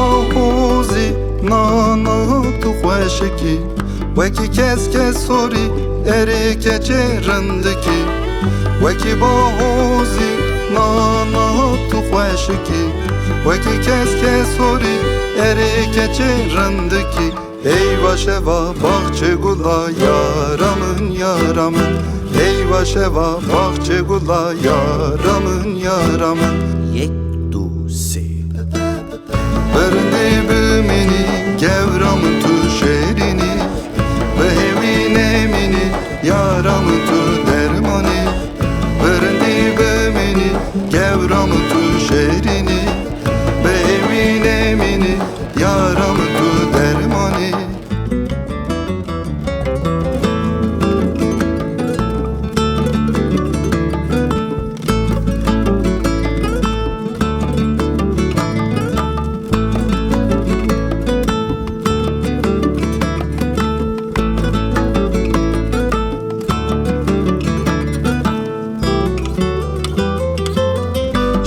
باهوزی نانا تو خوشکی وکی کس سوری اری که چرندکی وکی باهوزی نانا تو خوشکی وکی کس سوری eri keçirindeki eyvah şeva bahçe gula yaramın yaramın eyvah şeva bahçe gula yaramın yaramın یک دو سه Verdi bümini gevramın tu şerini ve hemin emini yaramın tu dermani Verdi bümini gevramın tu şerini ve hemin emini yaramın tu dermani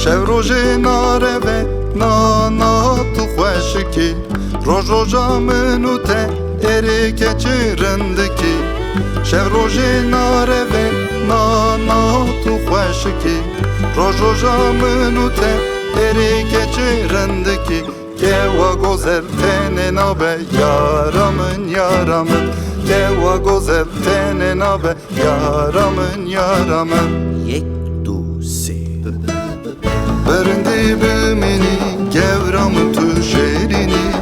شب روز ناره و نانا تو خوشکی روز روزا منو ته اری keçirindeki شب روز ناره و نانا تو خوشکی روز روزا منو ته eri keçirindeki Geva gozel tene nabe yaramın yaramın Geva gozel tene nabe yaramın yaramın یک دو سه Verdi bümini gevramın tu şerini